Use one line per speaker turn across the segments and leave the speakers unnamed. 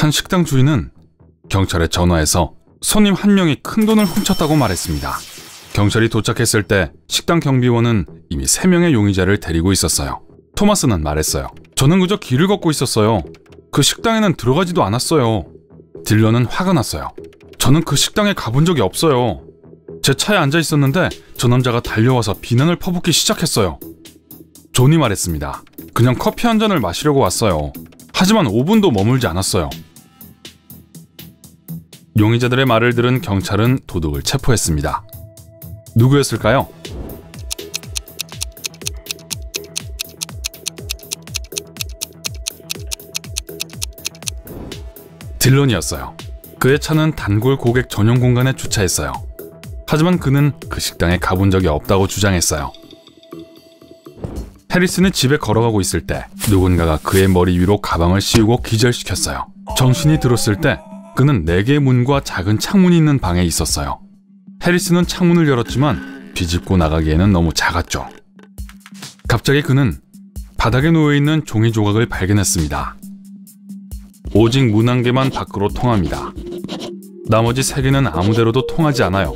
한 식당 주인은 경찰에 전화해서 손님 한 명이 큰돈을 훔쳤다고 말했습니다. 경찰이 도착했을 때 식당 경비원은 이미 3명의 용의자를 데리고 있었어요. 토마스는 말했어요. 저는 그저 길을 걷고 있었어요. 그 식당에는 들어가지도 않았어요. 딜런은 화가 났어요. 저는 그 식당에 가본 적이 없어요. 제 차에 앉아 있었는데 저 남자가 달려와서 비난을 퍼붓기 시작했어요. 존이 말했습니다. 그냥 커피 한 잔을 마시려고 왔어요. 하지만 5분도 머물지 않았어요. 용의자들의 말을 들은 경찰은 도둑을 체포했습니다. 누구였을까요? 딜런이었어요. 그의 차는 단골 고객 전용 공간에 주차했어요. 하지만 그는 그 식당에 가본 적이 없다고 주장했어요. 해리슨이 집에 걸어가고 있을 때 누군가가 그의 머리 위로 가방을 씌우고 기절시켰어요. 정신이 들었을 때 그는 4개의 문과 작은 창문이 있는 방에 있었어요. 해리슨은 창문을 열었지만 비집고 나가기에는 너무 작았죠. 갑자기 그는 바닥에 놓여있는 종이 조각을 발견했습니다. 오직 문 한 개만 밖으로 통합니다. 나머지 3개는 아무데로도 통하지 않아요.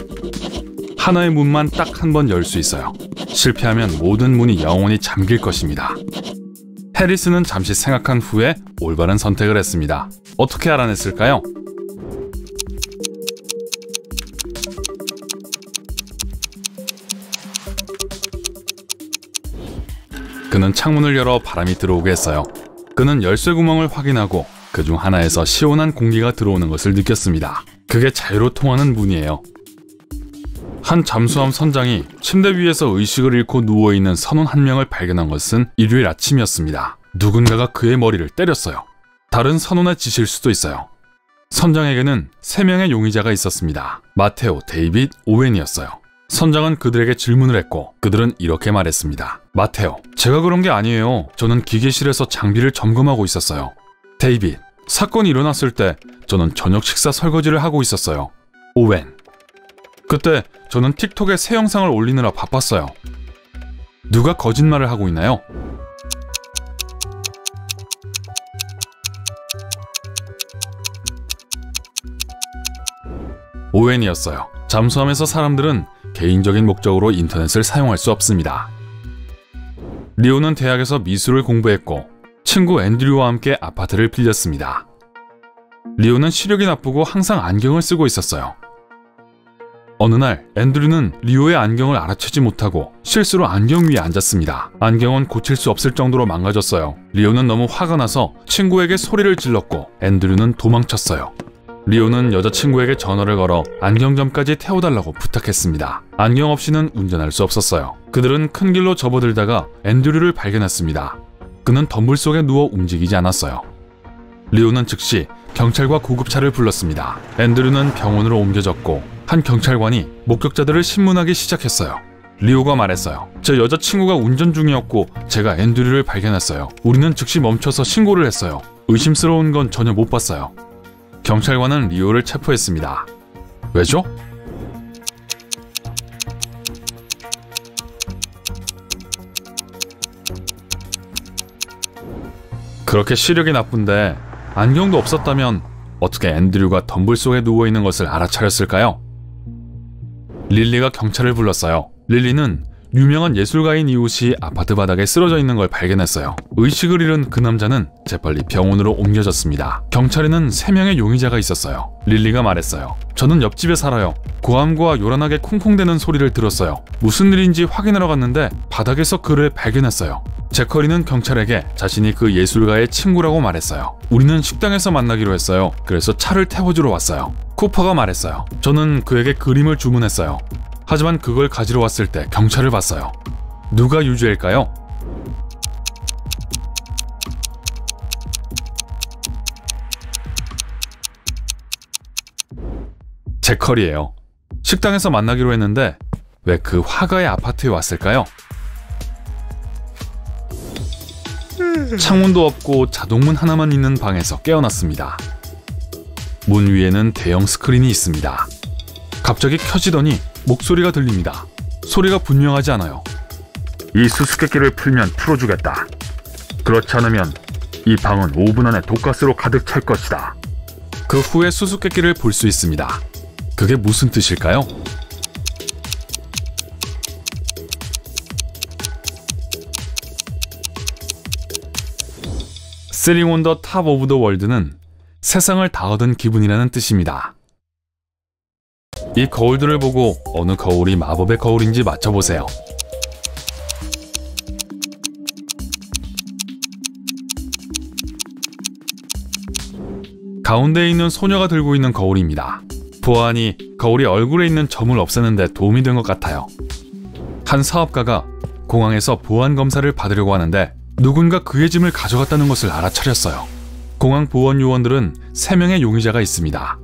하나의 문만 딱 한 번 열 수 있어요. 실패하면 모든 문이 영원히 잠길 것입니다. 해리슨은 잠시 생각한 후에 올바른 선택을 했습니다. 어떻게 알아냈을까요? 그는 창문을 열어 바람이 들어오게 했어요. 그는 열쇠 구멍을 확인하고 그중 하나에서 시원한 공기가 들어오는 것을 느꼈습니다. 그게 자유로 통하는 문이에요. 한 잠수함 선장이 침대 위에서 의식을 잃고 누워있는 선원 한 명을 발견한 것은 일요일 아침이었습니다. 누군가가 그의 머리를 때렸어요. 다른 선원의 짓일 수도 있어요. 선장에게는 3명의 용의자가 있었습니다. 마테오, 데이빗, 오웬이었어요. 선장은 그들에게 질문을 했고 그들은 이렇게 말했습니다. 마테오, 제가 그런 게 아니에요. 저는 기계실에서 장비를 점검하고 있었어요. 데이빗, 사건이 일어났을 때 저는 저녁 식사 설거지를 하고 있었어요. 오웬, 그때 저는 틱톡에 새 영상을 올리느라 바빴어요. 누가 거짓말을 하고 있나요? 오웬이었어요. 잠수함에서 사람들은 개인적인 목적으로 인터넷을 사용할 수 없습니다. 리오는 대학에서 미술을 공부했고 친구 앤드류와 함께 아파트를 빌렸습니다. 리오는 시력이 나쁘고 항상 안경을 쓰고 있었어요. 어느 날 앤드류는 리오의 안경을 알아채지 못하고 실수로 안경 위에 앉았습니다. 안경은 고칠 수 없을 정도로 망가졌어요. 리오는 너무 화가 나서 친구에게 소리를 질렀고 앤드류는 도망쳤어요. 리오는 여자친구에게 전화를 걸어 안경점까지 태워달라고 부탁했습니다. 안경 없이는 운전할 수 없었어요. 그들은 큰 길로 접어들다가 앤드류를 발견했습니다. 그는 덤불 속에 누워 움직이지 않았어요. 리오는 즉시 경찰과 구급차를 불렀습니다. 앤드류는 병원으로 옮겨졌고 한 경찰관이 목격자들을 신문하기 시작했어요. 리오가 말했어요. 제 여자친구가 운전 중이었고 제가 앤드류를 발견했어요. 우리는 즉시 멈춰서 신고를 했어요. 의심스러운 건 전혀 못 봤어요. 경찰관은 리오를 체포했습니다. 왜죠? 그렇게 시력이 나쁜데 안경도 없었다면 어떻게 앤드류가 덤불 속에 누워있는 것을 알아차렸을까요? 릴리가 경찰을 불렀어요. 릴리는 유명한 예술가인 이웃이 아파트 바닥에 쓰러져 있는 걸 발견했어요. 의식을 잃은 그 남자는 재빨리 병원으로 옮겨졌습니다. 경찰에는 3명의 용의자가 있었어요. 릴리가 말했어요. 저는 옆집에 살아요. 고함과 요란하게 콩콩대는 소리를 들었어요. 무슨 일인지 확인하러 갔는데 바닥에서 그를 발견했어요. 제커리는 경찰에게 자신이 그 예술가의 친구라고 말했어요. 우리는 식당에서 만나기로 했어요. 그래서 차를 태워주러 왔어요. 쿠퍼가 말했어요. 저는 그에게 그림을 주문했어요. 하지만 그걸 가지러 왔을 때 경찰을 봤어요. 누가 유죄일까요? 제컬이에요. 식당에서 만나기로 했는데 왜 그 화가의 아파트에 왔을까요? 창문도 없고 자동문 하나만 있는 방에서 깨어났습니다. 문 위에는 대형 스크린이 있습니다. 갑자기 켜지더니 목소리가 들립니다. 소리가 분명하지 않아요. 이 수수께끼를 풀면 풀어주겠다. 그렇지 않으면 이 방은 5분 안에 독가스로 가득 찰 것이다. 그 후에 수수께끼를 볼 수 있습니다. 그게 무슨 뜻일까요? Sitting on the top of the world는 세상을 다 얻은 기분이라는 뜻입니다. 이 거울들을 보고 어느 거울이 마법의 거울인지 맞춰보세요. 가운데에 있는 소녀가 들고 있는 거울입니다. 보아하니 거울이 얼굴에 있는 점을 없애는 데 도움이 된 것 같아요. 한 사업가가 공항에서 보안 검사를 받으려고 하는데 누군가 그의 짐을 가져갔다는 것을 알아차렸어요. 공항 보안 요원들은 3명의 용의자가 있습니다.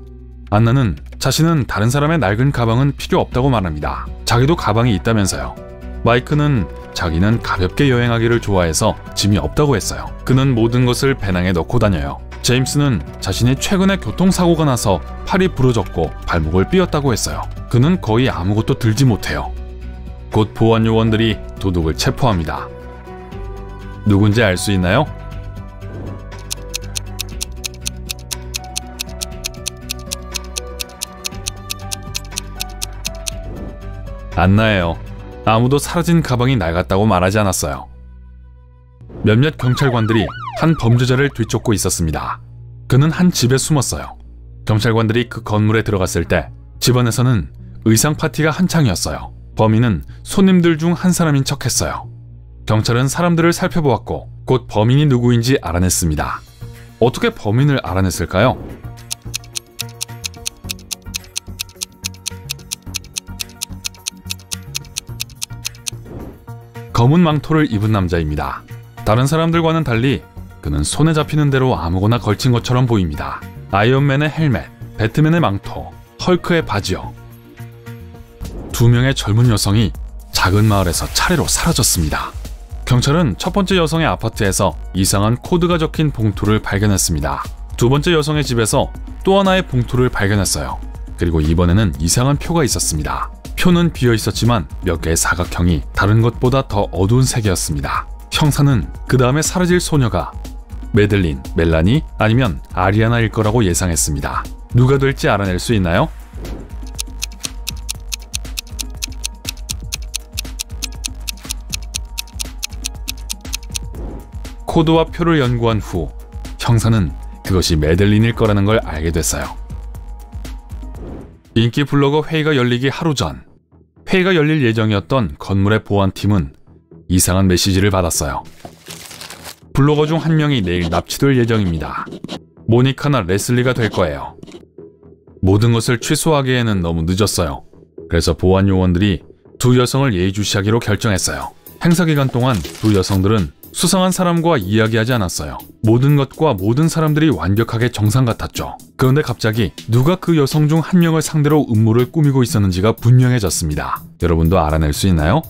안나는 자신은 다른 사람의 낡은 가방은 필요 없다고 말합니다. 자기도 가방이 있다면서요. 마이크는 자기는 가볍게 여행하기를 좋아해서 짐이 없다고 했어요. 그는 모든 것을 배낭에 넣고 다녀요. 제임스는 자신이 최근에 교통사고가 나서 팔이 부러졌고 발목을 삐었다고 했어요. 그는 거의 아무것도 들지 못해요. 곧 보안 요원들이 도둑을 체포합니다. 누군지 알 수 있나요? 안나예요. 아무도 사라진 가방이 낡았다고 말하지 않았어요. 몇몇 경찰관들이 한 범죄자를 뒤쫓고 있었습니다. 그는 한 집에 숨었어요. 경찰관들이 그 건물에 들어갔을 때 집안에서는 의상 파티가 한창이었어요. 범인은 손님들 중 한 사람인 척했어요. 경찰은 사람들을 살펴보았고 곧 범인이 누구인지 알아냈습니다. 어떻게 범인을 알아냈을까요? 검은 망토를 입은 남자입니다. 다른 사람들과는 달리 그는 손에 잡히는 대로 아무거나 걸친 것처럼 보입니다. 아이언맨의 헬멧, 배트맨의 망토, 헐크의 바지요. 2명의 젊은 여성이 작은 마을에서 차례로 사라졌습니다. 경찰은 첫 번째 여성의 아파트에서 이상한 코드가 적힌 봉투를 발견했습니다. 두 번째 여성의 집에서 또 하나의 봉투를 발견했어요. 그리고 이번에는 이상한 표가 있었습니다. 표는 비어 있었지만 몇 개의 사각형이 다른 것보다 더 어두운 색이었습니다. 형사는 그 다음에 사라질 소녀가 메들린, 멜라니 아니면 아리아나일 거라고 예상했습니다. 누가 될지 알아낼 수 있나요? 코드와 표를 연구한 후 형사는 그것이 메들린일 거라는 걸 알게 됐어요. 인기 블로거 회의가 열리기 하루 전, 회의가 열릴 예정이었던 건물의 보안팀은 이상한 메시지를 받았어요. 블로거 중 한 명이 내일 납치될 예정입니다. 모니카나 레슬리가 될 거예요. 모든 것을 취소하기에는 너무 늦었어요. 그래서 보안 요원들이 두 여성을 예의주시하기로 결정했어요. 행사 기간 동안 두 여성들은 수상한 사람과 이야기하지 않았어요. 모든 것과 모든 사람들이 완벽하게 정상 같았죠. 그런데 갑자기 누가 그 여성 중 한 명을 상대로 음모를 꾸미고 있었는지가 분명해졌습니다. 여러분도 알아낼 수 있나요?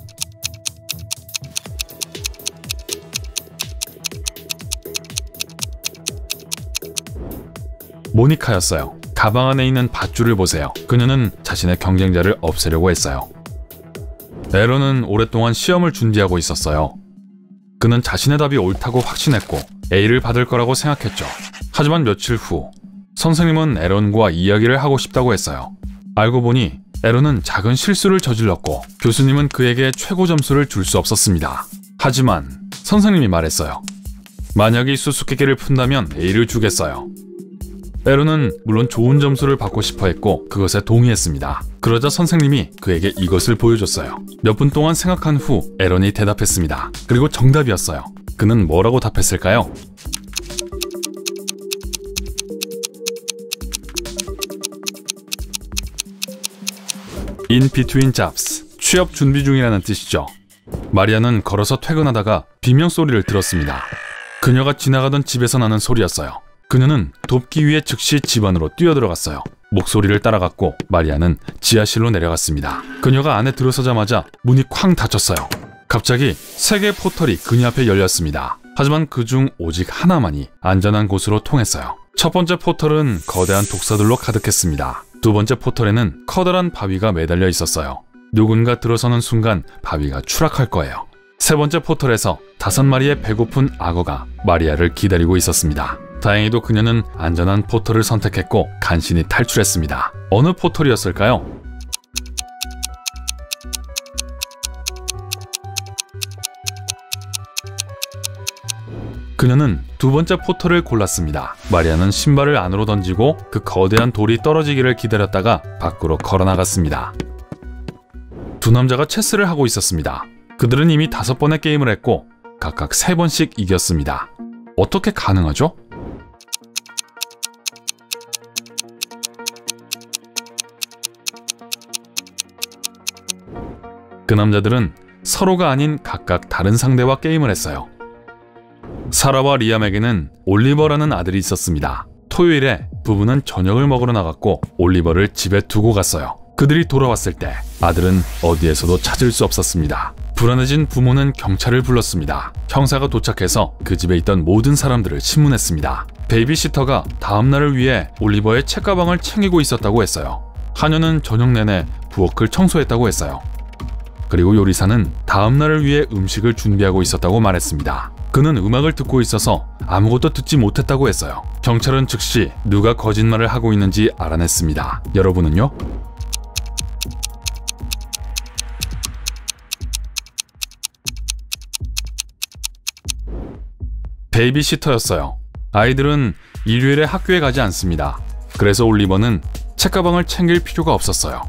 모니카였어요. 가방 안에 있는 밧줄을 보세요. 그녀는 자신의 경쟁자를 없애려고 했어요. 에런은 오랫동안 시험을 준비하고 있었어요. 그는 자신의 답이 옳다고 확신했고 A를 받을 거라고 생각했죠. 하지만 며칠 후 선생님은 에런과 이야기를 하고 싶다고 했어요. 알고 보니 에런은 작은 실수를 저질렀고 교수님은 그에게 최고 점수를 줄 수 없었습니다. 하지만 선생님이 말했어요. 만약 이 수수께끼를 푼다면 A를 주겠어요. 에런은 물론 좋은 점수를 받고 싶어 했고 그것에 동의했습니다. 그러자 선생님이 그에게 이것을 보여줬어요. 몇 분 동안 생각한 후 에런이 대답했습니다. 그리고 정답이었어요. 그는 뭐라고 답했을까요? In between jobs, 취업 준비 중이라는 뜻이죠. 마리아는 걸어서 퇴근하다가 비명소리를 들었습니다. 그녀가 지나가던 집에서 나는 소리였어요. 그녀는 돕기 위해 즉시 집 안으로 뛰어들어갔어요. 목소리를 따라갔고 마리아는 지하실로 내려갔습니다. 그녀가 안에 들어서자마자 문이 쾅 닫혔어요. 갑자기 3개의 포털이 그녀 앞에 열렸습니다. 하지만 그중 오직 하나만이 안전한 곳으로 통했어요. 첫 번째 포털은 거대한 독사들로 가득했습니다. 두 번째 포털에는 커다란 바위가 매달려 있었어요. 누군가 들어서는 순간 바위가 추락할 거예요. 세 번째 포털에서 5마리의 배고픈 악어가 마리아를 기다리고 있었습니다. 다행히도 그녀는 안전한 포털을 선택했고 간신히 탈출했습니다. 어느 포털이었을까요? 그녀는 두 번째 포털을 골랐습니다. 마리아는 신발을 안으로 던지고 그 거대한 돌이 떨어지기를 기다렸다가 밖으로 걸어나갔습니다. 두 남자가 체스를 하고 있었습니다. 그들은 이미 5번의 게임을 했고 각각 3번씩 이겼습니다. 어떻게 가능하죠? 그 남자들은 서로가 아닌 각각 다른 상대와 게임을 했어요. 사라와 리암에게는 올리버라는 아들이 있었습니다. 토요일에 부부는 저녁을 먹으러 나갔고 올리버를 집에 두고 갔어요. 그들이 돌아왔을 때 아들은 어디에서도 찾을 수 없었습니다. 불안해진 부모는 경찰을 불렀습니다. 형사가 도착해서 그 집에 있던 모든 사람들을 신문했습니다. 베이비시터가 다음날을 위해 올리버의 책가방을 챙기고 있었다고 했어요. 하녀는 저녁 내내 부엌을 청소했다고 했어요. 그리고 요리사는 다음날을 위해 음식을 준비하고 있었다고 말했습니다. 그는 음악을 듣고 있어서 아무것도 듣지 못했다고 했어요. 경찰은 즉시 누가 거짓말을 하고 있는지 알아냈습니다. 여러분은요? 베이비시터였어요. 아이들은 일요일에 학교에 가지 않습니다. 그래서 올리버는 책가방을 챙길 필요가 없었어요.